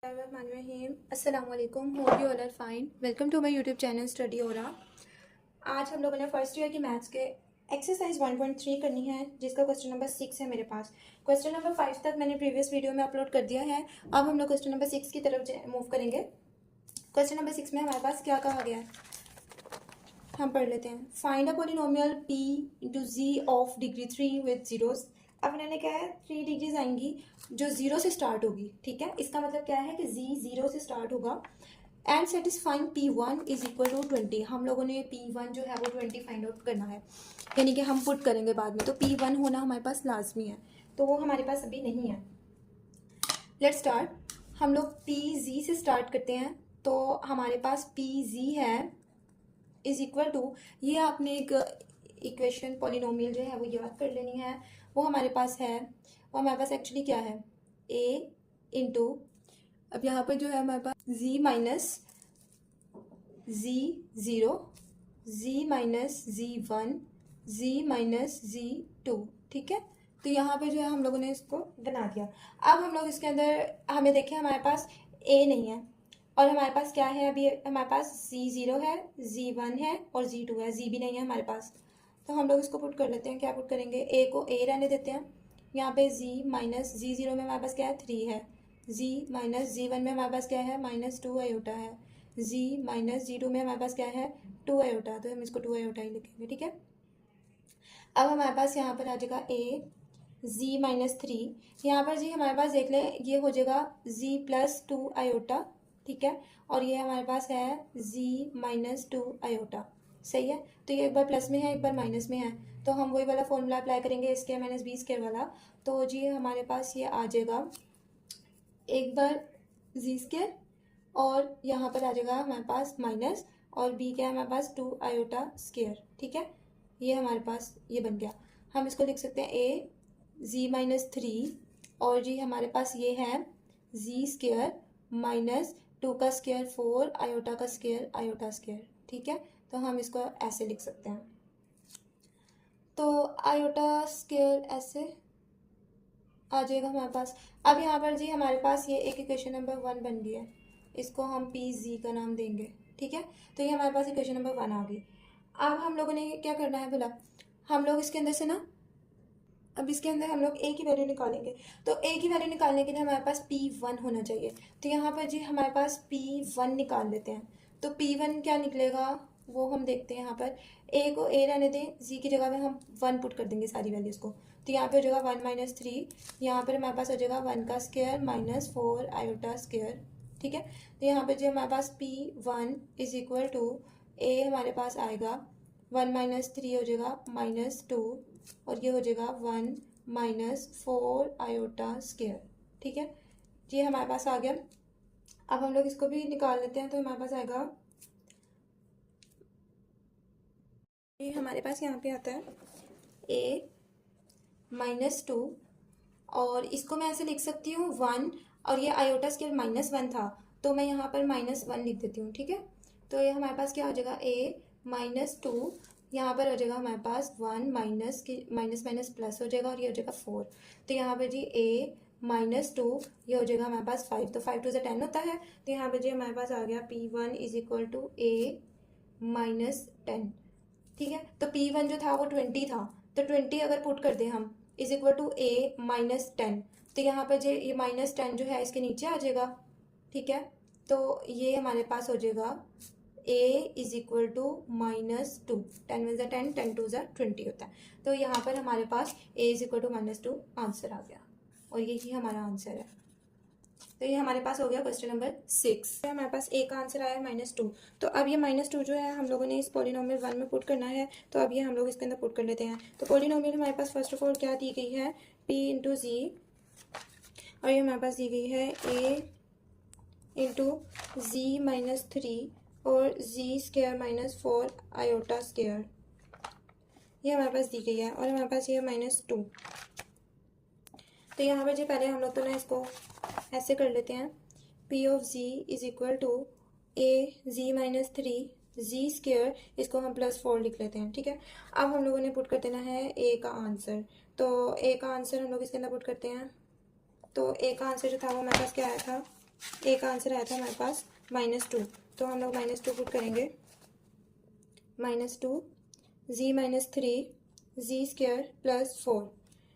अस्सलामुअलैकुम, hope you all are fine. Welcome to my YouTube channel study aura. आज हम लोगों ने फर्स्ट ईयर की मैथ्स के एक्सरसाइज 1.3 करनी है, जिसका क्वेश्चन नंबर 6 है मेरे पास। क्वेश्चन नंबर 5 तक मैंने प्रीवियस वीडियो में अपलोड कर दिया है। अब हम लोग क्वेश्चन नंबर 6 की तरफ मूव करेंगे। क्वेश्चन नंबर 6 में हमारे पास क्या कहा गया है, हम पढ़ लेते हैं। Find a polynomial p into z of degree 3 with zeros. अब मैंने क्या है, 3 डिग्रीज आएंगी जो जीरो से स्टार्ट होगी। ठीक है, इसका मतलब क्या है कि जी जीरो से स्टार्ट होगा। And satisfying P1 is equal to 20। हम लोगों ने P1 जो है वो 20 फाइंड आउट करना है, यानी कि हम पुट करेंगे बाद में। तो P1 होना हमारे पास लाजमी है, तो वो हमारे पास अभी नहीं है। Let's start. हम लोग PZ से स्टार्ट करते हैं। तो हमारे पास PZ है इज इक्वल टू, ये आपने एक इक्वेशन पॉलिनोमियल जो है वो याद कर लेनी है। वो हमारे पास है, वो हमारे पास एक्चुअली क्या है, A इंटू, अब यहाँ पर जो है हमारे पास z minus z zero, z minus Z1, z minus Z2। ठीक है, तो यहाँ पे जो है हम लोगों ने इसको बना दिया। अब हम लोग इसके अंदर हमें देखें, हमारे पास a नहीं है और हमारे पास क्या है, अभी हमारे पास Z0 है, Z1 है और Z2 है, Z भी नहीं है हमारे पास। तो हम लोग इसको पुट कर लेते हैं। क्या पुट करेंगे, a को a रहने देते हैं। यहाँ पे z माइनस Z0 में हमारे पास क्या है, 3 है। z माइनस Z1 में हमारे पास क्या है, -2 आयोटा है। z माइनस Z2 में हमारे पास क्या है, 2 आयोटा, तो हम इसको 2 आयोटा ही लिखेंगे। ठीक है, अब हमारे पास यहाँ पर आ जाएगा a z माइनस 3। यहाँ पर जी हमारे पास देख लें, ये हो जाएगा z प्लस 2 आयोटा। ठीक है, और ये हमारे पास है z माइनस 2 आयोटा। सही है, तो ये एक बार प्लस में है, एक बार माइनस में है, तो हम वही वाला फॉर्मूला अप्लाई करेंगे, ए स्क्वायर माइनस बी स्क्वायर वाला। तो जी हमारे पास ये आ जाएगा, एक बार जी स्क्वायर और यहाँ पर आ जाएगा हमारे पास माइनस, और बी क्या है हमारे पास, 2 आयोटा स्क्वायर। ठीक है, ये हमारे पास ये बन गया। हम इसको लिख सकते हैं ए जी माइनस 3, और जी हमारे पास ये है जी स्क्वायर माइनस 2 का स्क्वायर 4 आयोटा का स्क्वायर आयोटा स्क्वायर। ठीक है, तो हम इसको ऐसे लिख सकते हैं। तो आयोटा स्क्वायर ऐसे आ जाएगा हमारे पास। अब यहाँ पर जी हमारे पास ये एक इक्वेशन नंबर 1 बन गई है, इसको हम PZ का नाम देंगे। ठीक है, तो ये हमारे पास इक्वेशन नंबर 1 आ गई। अब हम लोगों ने क्या करना है बोला, हम लोग इसके अंदर से ना, अब इसके अंदर हम लोग a की वैल्यू निकालेंगे। तो a की वैल्यू निकालने के लिए हमारे पास P1 होना चाहिए। तो यहाँ पर जी हमारे पास P1 निकाल लेते हैं। तो P1 क्या निकलेगा वो हम देखते हैं। यहाँ पर a को a रहने दें, z की जगह में हम 1 पुट कर देंगे सारी वैल्यूज़ को। तो यहाँ पे हो जाएगा 1 माइनस 3, यहाँ पर हमारे पास हो जाएगा 1 का स्क्वायर माइनस 4 आयोटा स्क्वायर। ठीक है, तो यहाँ पे जो हमारे पास P1 is equal to a हमारे पास आएगा 1 माइनस 3 हो जाएगा -2, और ये हो जाएगा 1 माइनस 4 आयोटा स्क्वायर। ठीक है, ये हमारे पास आ गया। अब हम लोग इसको भी निकाल लेते हैं। तो हमारे पास आएगा, ये हमारे पास यहाँ पे आता है a -2, और इसको मैं ऐसे लिख सकती हूँ 1, और ये आयोटा स्क्वायर -1 था, तो मैं यहाँ पर -1 लिख देती हूँ। ठीक है, तो ये हमारे पास क्या हो जाएगा, a -2, यहाँ पर हो जाएगा हमारे पास 1 माइनस की माइनस माइनस प्लस हो जाएगा, और ये हो जाएगा 4। तो यहाँ पर जी a -2, ये हो जाएगा हमारे पास 5, तो 5 2 10 होता है। तो यहाँ पर जी हमारे पास आ गया P1 is equal to a -10। ठीक है, तो P1 जो था वो 20 था, तो 20 अगर पुट कर दें हम इज इक्वल टू a -10, तो यहाँ पर जो ये -10 जो है इसके नीचे आ जाएगा। ठीक है, तो ये हमारे पास हो जाएगा a इज इक्वल टू -2, 10 1 10, 10 2 20 होता है। तो यहाँ पर हमारे पास a is equal to -2 answer आ गया, और यही हमारा आंसर है। तो ये हमारे पास हो गया क्वेश्चन नंबर 6। हमारे पास a का आंसर आया -2। तो अब ये -2 जो है हम लोगों ने इस पॉलिनोमियल 1 में पुट करना है। तो अब ये हम लोग इसके अंदर पुट कर लेते हैं। तो पॉलिनोमियल हमारे पास फर्स्ट ऑफ ऑल क्या दी गई है, p इंटू जी, और ये हमारे पास दी गई है a इंटू जी -3 और जी स्क्वायर -4 आयोटा स्क्वायर, ये हमारे पास दी गई है। और हमारे पास ये -2। तो यहाँ पर जी पहले हम लोग तो ना इसको ऐसे कर लेते हैं, P of z is equal to a(z-3) z square, इसको हम +4 लिख लेते हैं। ठीक है, अब हम लोगों ने पुट कर देना है a का आंसर। तो a का आंसर हम लोग इसके अंदर पुट करते हैं। तो a का आंसर जो था वो हमारे पास क्या आया था, ए का आंसर आया था हमारे पास -2, तो हम लोग -2 पुट करेंगे, -2 जी -3 जी स्क्वायर प्लस 4,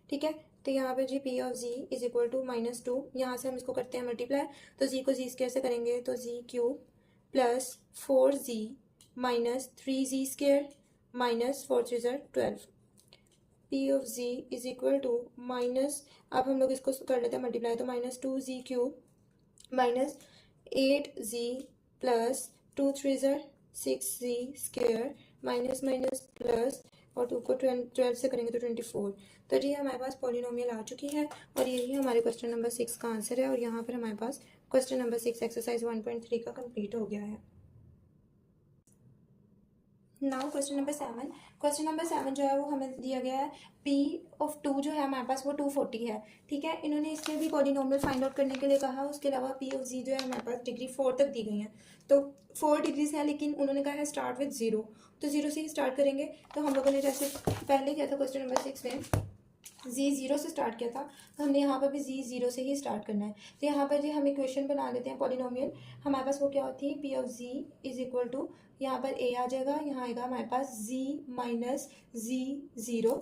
ठीक है। तो यहाँ पे z P of z is equal to -2, यहाँ से हम इसको करते हैं मल्टीप्लाई, तो जी को जी स्क्वायर से करेंगे तो z cube plus 4z -3z square -4 3 12, p of z is equal to minus, अब हम लोग इसको कर लेते हैं मल्टीप्लाई, तो -2z cube -8z plus 2 3 6z square minus minus plus, और 2 को 12 से करेंगे तो 24। तो जी हमारे पास पॉलिनोमियल आ चुकी है और यही हमारे क्वेश्चन नंबर 6 का आंसर है। और यहाँ पर हमारे पास क्वेश्चन नंबर 6 एक्सरसाइज 1.3 का कंप्लीट हो गया है। Now question number 7, question number 7 जो है वो हमें दिया गया है, पी ऑफ 2 जो है हमारे पास वो 240 है, ठीक है। इन्होंने इसमें भी पॉलिनोमियल फाइंड आउट करने के लिए कहा, उसके अलावा पी ऑफ जी जो है हमारे पास डिग्री 4 तक दी गई है, तो 4 डिग्रीज है, लेकिन उन्होंने कहा है स्टार्ट विद 0, तो 0 से ही स्टार्ट करेंगे। तो हम लोगों ने जैसे पहले किया था क्वेश्चन नंबर 6 में जी 0 से स्टार्ट किया था, तो हमने यहाँ पर भी जी 0 से ही स्टार्ट करना है। तो यहाँ पर जी हम इक्वेशन बना लेते हैं पॉलिनोमियल, हमारे पास वो क्या होती है, P of z is equal to, यहाँ पर ए आ जाएगा, यहाँ आएगा हमारे पास z minus z 0,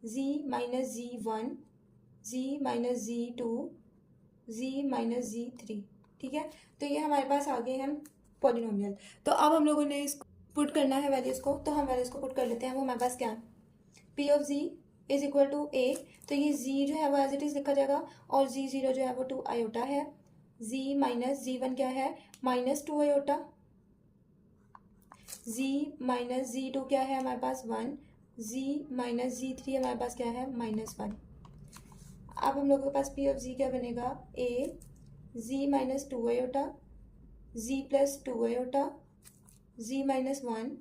z minus z 1, z minus z 2, z minus z 3, ठीक है। तो ये हमारे पास आ गए हैं पॉलिनोमियल। तो अब हम लोगों ने इसको पुट करना है वैल्यूज़ को, तो हम वैल्यूज़ को पुट कर लेते हैं। वो हमारे पास क्या है, P of z is equal to a, तो ये जी जो है वो एज इट इज लिखा जाएगा, और जी 0 जो है वो 2 आयोटा है, जी माइनस जी 1 क्या है -2 आयोटा, जी माइनस जी 2 क्या है हमारे पास 1, जी माइनस जी 3 हमारे पास क्या है -1। अब हम लोगों के पास पी ऑफ जी क्या बनेगा, ए जी -2 आयोटा, जी +2 आयोटा, जी -1,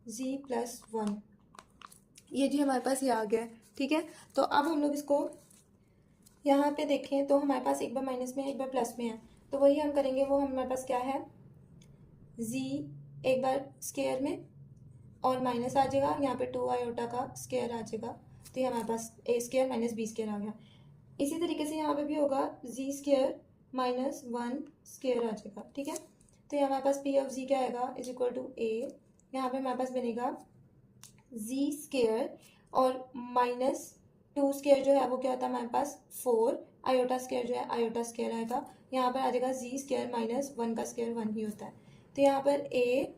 जी +1, ये जी हमारे पास ये आ गया है, ठीक है। तो अब हम लोग इसको यहाँ पे देखें तो हमारे पास एक बार माइनस में है, एक बार प्लस में है, तो वही हम करेंगे। वो हमारे पास क्या है, जी एक बार स्केयर में और माइनस आ जाएगा, यहाँ पे 2 आयोटा का स्केयर आ जाएगा, तो ये हमारे पास ए स्केयर माइनस बी स्केयर आ गया। इसी तरीके से यहाँ पे भी होगा, जी स्केयर -1 स्केयर आ जाएगा, ठीक है। तो ये हमारे पास पी ऑफ जी क्या आएगा, इज इक्वल टू ए, यहाँ पे हमारे पास बनेगा जी स्केयर और -2 स्केयर जो है वो क्या होता है हमारे पास 4, आयोटा स्केयर जो है आयोटा स्केयर आएगा, यहाँ पर आ जाएगा जी स्केयर -1 का स्केयर 1 ही होता है। तो यहाँ पर ए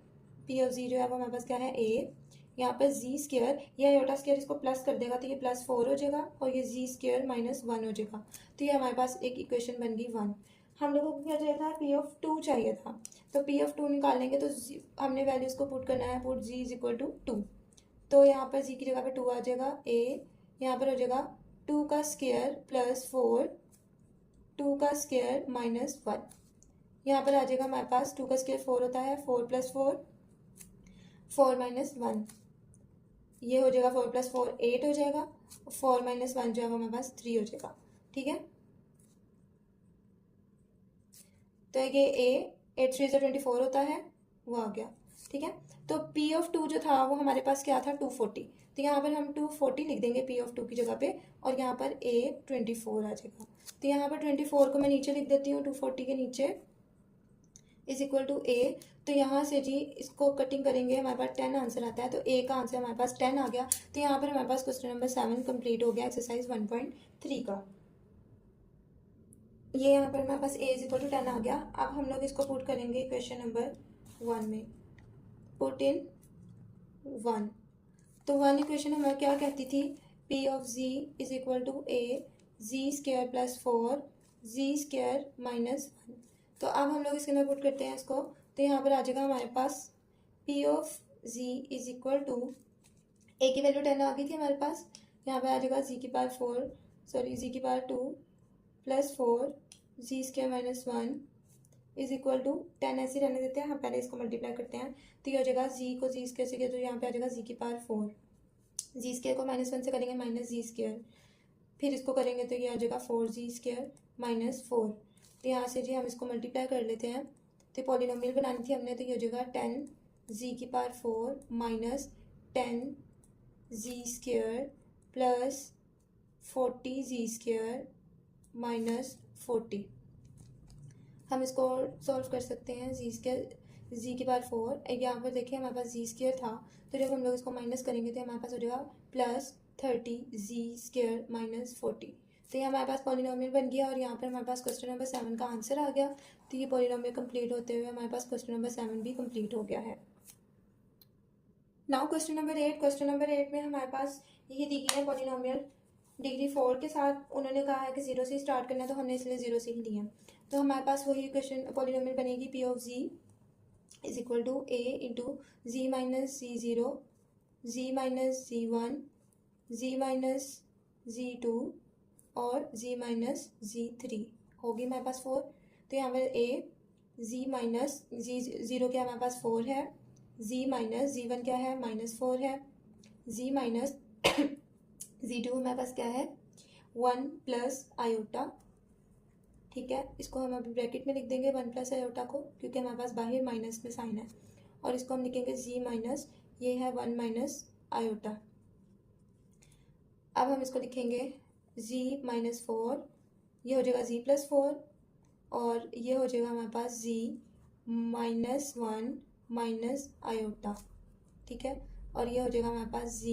पी ऑफ जी जो है वो हमारे पास क्या है ए, यहाँ पर जी स्केयर, ये आयोटा स्केयर इसको प्लस कर देगा तो ये +4 हो जाएगा, और ये जी स्केयर -1 हो जाएगा, तो ये हमारे पास एक इक्वेशन बन गई 1। हम लोगों को क्या चाहिए था, पी ऑफ 2 चाहिए था, तो पी ऑफ 2 निकालेंगे तो हमने वैल्यूज को पुट करना है, put z is equal to 2, तो यहाँ पर जी की जगह पे 2 आ जाएगा, ए यहाँ पर हो जाएगा 2 का स्केयर +4, 2 का स्केयर -1, यहाँ पर आ जाएगा हमारे पास 2 का स्केयर 4 होता है, 4 + 4 4 -1, ये हो जाएगा 4 + 4 8 हो जाएगा, 4 -1 जो है वो हमारे पास 3 हो जाएगा, ठीक है। तो ये ए 8 3 24 होता है, वो आ गया, ठीक है। तो पी ऑफ 2 जो था वो हमारे पास क्या था 240, तो यहाँ पर हम 240 लिख देंगे पी ऑफ 2 की जगह पे, और यहाँ पर ए 24 आ जाएगा। तो यहाँ पर 24 को मैं नीचे लिख देती हूँ 240 के नीचे, इज इक्वल टू ए, तो यहाँ से जी इसको कटिंग करेंगे हमारे पास 10 आंसर आता है, तो ए का आंसर हमारे पास 10 आ गया। तो यहाँ पर हमारे पास क्वेश्चन नंबर 7 कंप्लीट हो गया एक्सरसाइज 1.3 का। ये यहाँ पर हमारे पास ए इज इक्वल टू 10 आ गया। अब हम लोग इसको पुट करेंगे क्वेश्चन नंबर 1 में, पुट इन 1, तो 1 इक्वेशन हमारा क्या कहती थी, P of z is equal to a z square +4 z square -1। तो अब हम लोग इसके अंदर पुट करते हैं इसको, तो यहाँ पर आ जाएगा हमारे पास p of z is equal to, a की वैल्यू 10 आ गई थी हमारे पास, यहाँ पर आ जाएगा जी की पावर 4 सॉरी जी की power 2 +4 z square -1 is equal to 10 ऐसे रहने देते हैं, हम पहले इसको मल्टीप्लाई करते हैं, तो ये हो जाएगा जी को जी स्क्वायर से किया तो यहाँ पे आ जाएगा जी की पावर 4, जी स्क्वायर को -1 से करेंगे -जी स्क्वायर, फिर इसको करेंगे तो ये आ जाएगा 4g स्क्वायर -4। तो यहाँ से जी हम इसको मल्टीप्लाई कर लेते हैं, तो पॉलिनोमियल बनानी थी हमने, तो ये हो जाएगा 10g की power 4 -10g square +40g square -40। हम इसको सॉल्व कर सकते हैं। जी की पावर 4, यहाँ पर देखिए हमारे पास जी स्क्र था, तो जब हम लोग इसको माइनस करेंगे तो हमारे पास हो जाएगा +30 जी स्क्र -40। तो ये हमारे पास पॉलिनोमियल बन गया और यहाँ पर हमारे पास क्वेश्चन नंबर 7 का आंसर आ गया। तो ये पॉलिनोमियल कंप्लीट होते हुए हमारे पास क्वेश्चन नंबर 7 भी कंप्लीट हो गया है। Now question number 8। Question number 8 में हमारे पास ये दी गई है पॉलिनोमियल डिग्री 4 के साथ। उन्होंने कहा है कि 0 से स्टार्ट करना है, तो हमने इसलिए 0 से ही लिया है। तो हमारे पास वही क्वेश्चन पॉलिनोमियल बनेगी P of Z is equal to A into Z minus Z0, Z minus Z1, Z minus Z2 और Z माइनस Z3 होगी हमारे पास 4। तो यहाँ पर A Z माइनस Z0 क्या हमारे पास 4 है, Z माइनस Z1 क्या है -4 है, Z माइनस Z2 हमारे पास क्या है 1 प्लस आयोटा। ठीक है, इसको हम अभी ब्रैकेट में लिख देंगे 1 प्लस आयोटा को, क्योंकि हमारे पास बाहर माइनस में साइन है। और इसको हम लिखेंगे Z माइनस, ये है 1 माइनस आयोटा। अब हम इसको लिखेंगे Z -4, ये हो जाएगा Z +4 और ये हो जाएगा हमारे पास Z -1 माइनस आयोटा। ठीक है, और ये हो जाएगा हमारे पास Z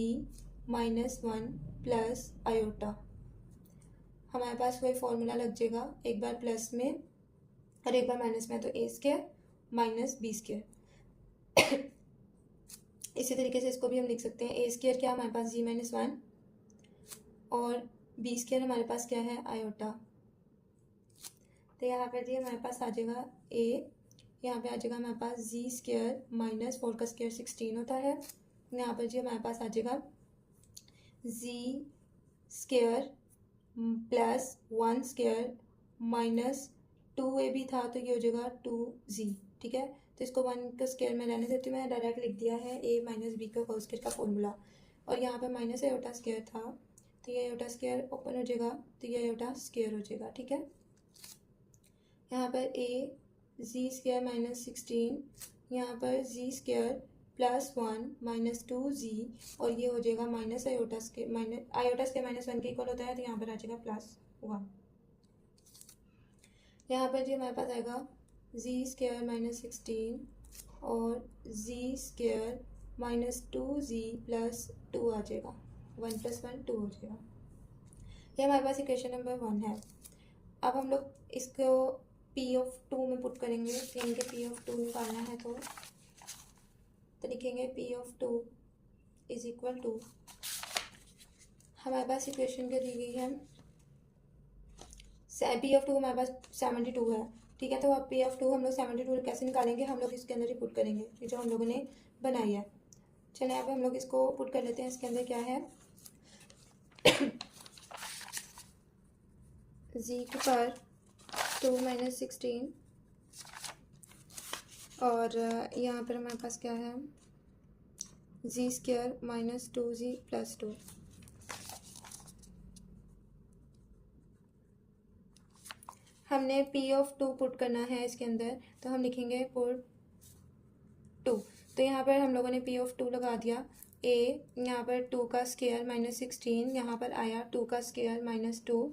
-1 प्लस आयोटा। हमारे पास वही फॉर्मूला लग जाएगा, एक बार प्लस में और एक बार माइनस में, तो A² माइनस B²। इसी तरीके से इसको भी हम लिख सकते हैं। A² क्या हमारे पास Z -1 और B² हमारे पास क्या है आयोटा। तो यहाँ पर जी हमारे पास आ जाएगा A, यहाँ पे आ जाएगा हमारे पास Z² -4 का स्क्वायर 16 होता है। यहाँ पर जी हमारे पास आ जाएगा Z² +1² -2AB था, तो ये हो जाएगा 2Z। ठीक है, तो इसको 1 का स्क्वायर में रहने देती हूँ, मैंने डायरेक्ट लिख दिया है A माइनस B का होल स्क्वायर का फॉर्मूला। और यहाँ पर माइनस आयोटा स्क्वायर था, तो ये आयोटा स्क्वायर ओपन हो जाएगा, तो ये आयोटा स्क्वायर हो जाएगा। ठीक है, यहाँ पर A Z² -16, यहाँ पर Z² +1 -2Z और ये हो जाएगा माइनस आयोटा स्क्वायर -1 के इक्वल होता है, तो यहाँ पर आ जाएगा +1। यहाँ पर जी हमारे पास आएगा Z² -16 और Z² -2Z +2 आ जाएगा, 1 + 1 2 हो जाएगा। ये हमारे पास इक्वेशन नंबर 1 है। अब हम लोग इसको P ऑफ 2 में पुट करेंगे, यानी कि P ऑफ 2 निकालना है, तो लिखेंगे P of 2 is equal to, हमारे पास इक्वेशन क्या दी गई है, P ऑफ 2 हमारे पास 72 है। ठीक है, तो अब P ऑफ 2 हम लोग 72 कैसे निकालेंगे, हम लोग इसके अंदर ही पुट करेंगे, ये जो हम लोगों ने बनाई है। चलिए यहाँ पे हम लोग इसको पुट कर लेते हैं। इसके अंदर क्या है Z की पावर 2 - 16 और यहाँ पर हमारे पास क्या है Z² -2Z +2। हमने P ऑफ 2 पुट करना है इसके अंदर, तो हम लिखेंगे पुट 2। तो यहाँ पर हम लोगों ने P ऑफ 2 लगा दिया। A यहाँ पर 2 का स्क्वायर -16, यहाँ पर आया 2 का स्क्वायर -2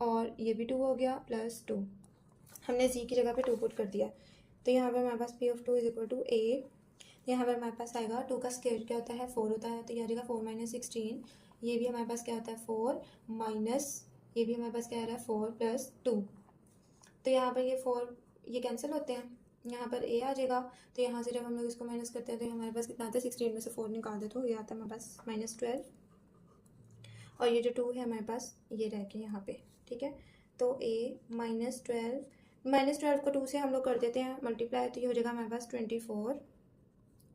और ये भी 2 हो गया +2। हमने Z की जगह पे 2 पुट कर दिया। तो यहाँ पर हमारे पास P of 2 is equal to A, यहाँ पर हमारे पास आएगा 2 का स्क्वायर क्या होता है 4 होता है, तो ये आ जाएगा 4 - 16। ये भी हमारे पास क्या होता है 4 माइनस, ये भी हमारे पास क्या आ रहा है 4 + 2। तो यहाँ पर ये 4 ये कैंसिल होते हैं, यहाँ पर A आ जाएगा। तो यहाँ से जब हम लोग इसको माइनस करते हैं तो हमारे पास कितना आता है 16 में से 4 निकाल दे, तो ये आता है हमारे पास -12 और ये जो 2 है हमारे पास ये रह गया यहाँ पे। ठीक है, तो A -12 को 2 से हम लोग कर देते हैं मल्टीप्लाई, तो ये हो जाएगा हमारे पास 24।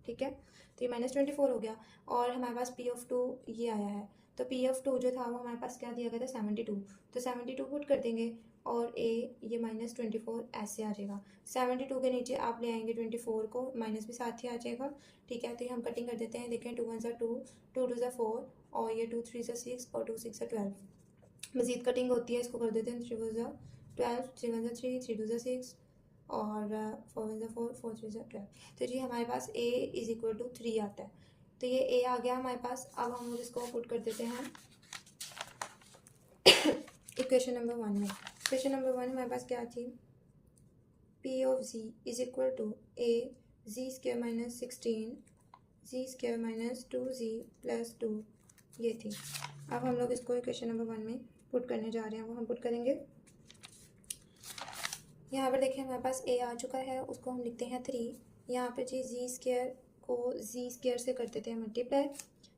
ठीक है, तो ये -24 हो गया और हमारे पास P ऑफ 2 ये आया है। तो P ऑफ 2 जो था वो हमारे पास क्या दिया गया था 72, तो 72 पुट कर देंगे और A ये -24 ऐसे आ जाएगा। 72 के नीचे आप ले आएंगे 24 को, माइनस भी साथ ही आ जाएगा। ठीक है, तो ये हम कटिंग कर देते हैं। देखें 2 × 1 = 2, 2 × 2 = 4 और ये 2 × 3 = 6 और 2 × 6 = 12। मज़ीद कटिंग होती है, इसको कर देते हैं 3 × 1 = 12, 3 × 1 = 3, 3 × 2 = 6 और 4 × 1 = 4, 4 × 3 = 12। तो जी हमारे पास A इज इक्वल टू 3 आता है। तो ये A आ गया हमारे पास। अब हम लोग इसको पुट कर देते हैं इक्वेशन नंबर 1 में। इक्वेशन नंबर 1 हमारे पास क्या थी, P of z is equal to a z square minus 16 z square minus 2z plus 2, ये थी। अब हम लोग इसको क्वेश्चन नंबर 1 में पुट करने जा रहे हैं, वो हम पुट करेंगे। यहाँ पर देखिए हमारे पास ए आ चुका है, उसको हम लिखते हैं 3। यहाँ पर जी जी स्क्वायर को जी स्क्वायर से कर देते हैं मल्टीप्लाई,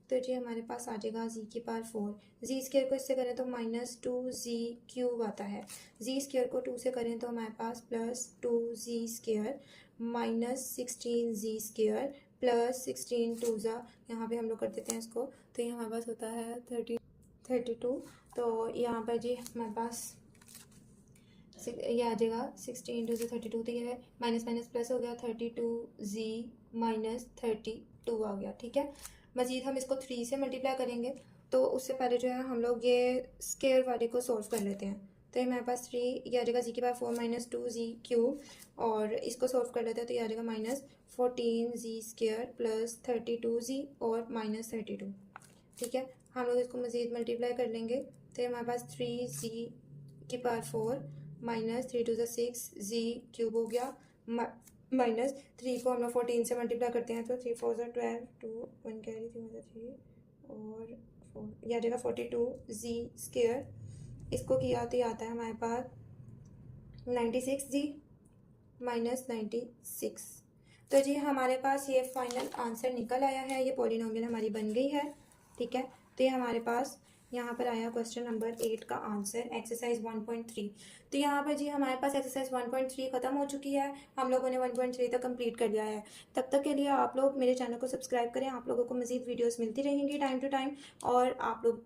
तो जी हमारे पास आ जाएगा जी की पावर 4। जी स्क्वायर को इससे करें तो -2z³ आता है। जी स्क्वायर को 2 से करें तो हमारे पास +2z square -16z square plus 16 2 यहाँ पे हम लोग कर देते हैं इसको, तो ये हमारे पास होता है 32। तो यहाँ पर जी हमारे पास ये आ जाएगा 16 2 से 32, तो ये है माइनस माइनस प्लस हो गया 32z माइनस 32 आ गया। ठीक है, मज़ीद हम इसको 3 से मल्टीप्लाई करेंगे, तो उससे पहले जो है हम लोग ये स्क्वायर वाले को सॉल्व कर लेते हैं। तो ये हमारे पास 3 ये आ जाएगा जी की पावर 4 माइनस 2z³ और इसको सॉल्व कर लेते हैं, तो ये आ जाएगा -14z स्क्वायर प्लस 32z और -32। ठीक है, हम लोग इसको मज़ीद मल्टीप्लाई कर लेंगे, तो हमारे पास 3z की पावर 4 माइनस 3 2 6 z³ हो गया, माइनस 3 को हम लोग 14 से मल्टीप्लाई करते हैं, तो 3 4 12 2 1 कैरी 3 और 4, यह आ जाएगा 42z स्क्वायर। इसको किया तो आता है हमारे पास 96z माइनस 96। तो जी हमारे पास ये फाइनल आंसर निकल आया है, ये पॉलिनोमियल हमारी बन गई है। ठीक है, तो ये हमारे पास यहाँ पर आया क्वेश्चन नंबर 8 का आंसर, एक्सरसाइज 1.3। तो यहाँ पर जी हमारे पास एक्सरसाइज 1.3 खत्म हो चुकी है, हम लोगों ने 1.3 तक कंप्लीट कर लिया है। तब तक के लिए आप लोग मेरे चैनल को सब्सक्राइब करें, आप लोगों को मज़ीद वीडियोस मिलती रहेंगी टाइम टू टाइम, और आप लोग